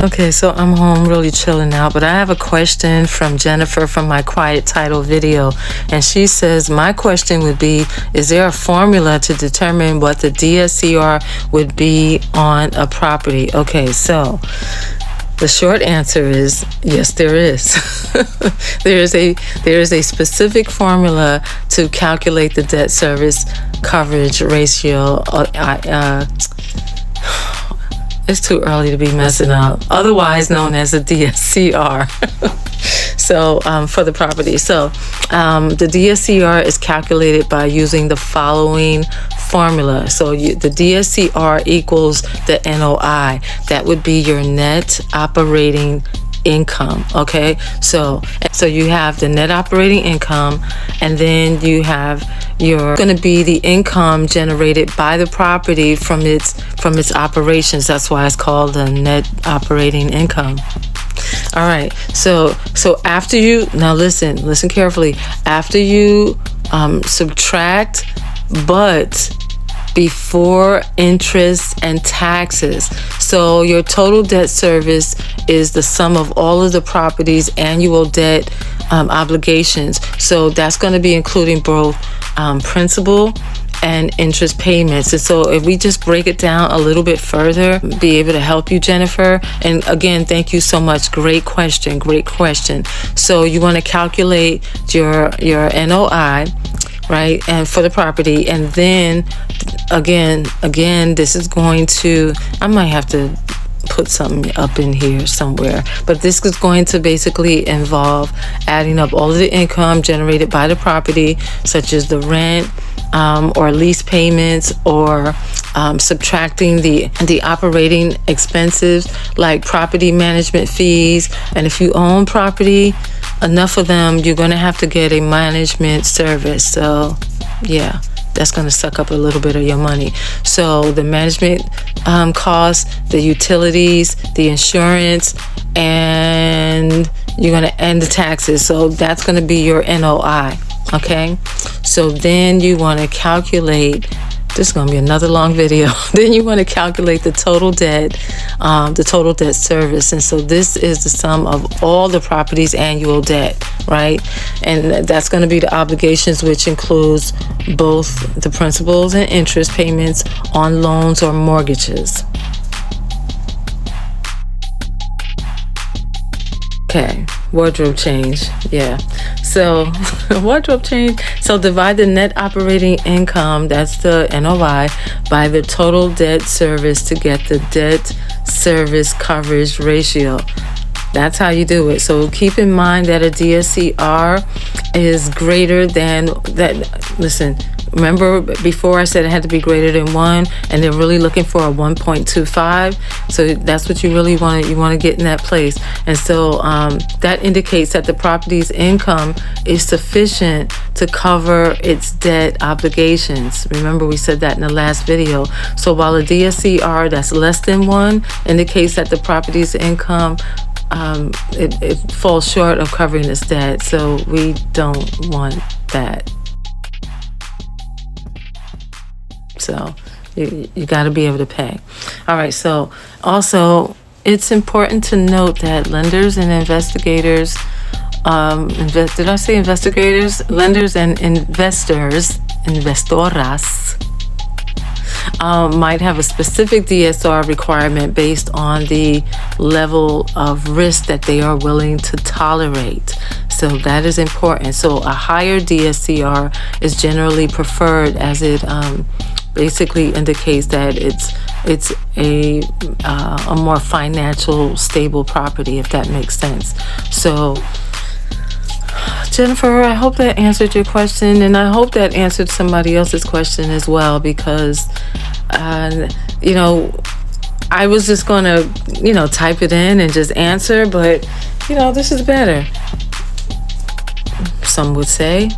Okay, so I'm home really chilling out, but I have a question from Jennifer from my quiet title video. And she says, my question would be, is there a formula to determine what the DSCR would be on a property? Okay, so the short answer is yes, there is. there is a specific formula to calculate the debt service coverage ratio. It's too early to be messing up. Otherwise known as a DSCR. So for the property. So the DSCR is calculated by using the following formula. So the DSCR equals the NOI. That would be your net operating income. Okay, so you have the net operating income, and then you have going to be the income generated by the property from its operations. That's why it's called the net operating income. All right, so after you, now listen carefully, after you subtract but before interest and taxes. So your total debt service is the sum of all of the property's annual debt obligations. So that's going to be including both principal and interest payments. And so if we just break it down a little bit further, be able to help you, Jennifer. And again, thank you so much. Great question. So you want to calculate your NOI, right, and for the property, and then again this is going to, I might have to put something up in here somewhere, but this is going to basically involve adding up all of the income generated by the property, such as the rent or lease payments, or subtracting the operating expenses like property management fees. And if you own property, enough of them, you're going to have to get a management service. So yeah, that's going to suck up a little bit of your money. So the management costs, the utilities, the insurance, and you're going to end the taxes. So that's going to be your NOI. Okay, so then you want to calculate, this is going to be another long video. Then you want to calculate the total debt service. And so this is the sum of all the property's annual debt, right? And that's going to be the obligations, which includes both the principals and interest payments on loans or mortgages. Okay, wardrobe change. Yeah. So wardrobe change. So divide the net operating income, that's the NOI, by the total debt service to get the debt service coverage ratio. That's how you do it. So keep in mind that a DSCR is greater than that. Listen, remember before I said it had to be greater than 1, and they're really looking for a 1.25. So that's what you really want to get in that place. And so that indicates that the property's income is sufficient to cover its debt obligations. Remember, we said that in the last video. So while a DSCR that's less than 1 indicates that the property's income it falls short of covering its debt. So we don't want that. So you got to be able to pay. All right. So also, it's important to note that lenders and investigators, did I say investigators? Lenders and investoras, might have a specific DSCR requirement based on the level of risk that they are willing to tolerate. So that is important. So a higher DSCR is generally preferred, as it basically indicates that it's a more financial stable property, if that makes sense. So Jennifer, I hope that answered your question, and I hope that answered somebody else's question as well, because I was just gonna type it in and just answer, but this is better, some would say.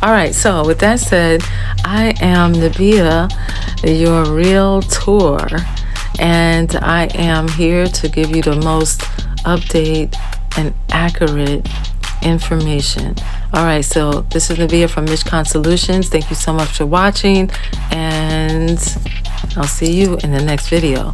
All right, so with that said, I am Nabia, your realtor, and I am here to give you the most update and accurate information. All right, so this is Nabia from Mishkan Solutions. Thank you so much for watching, and I'll see you in the next video.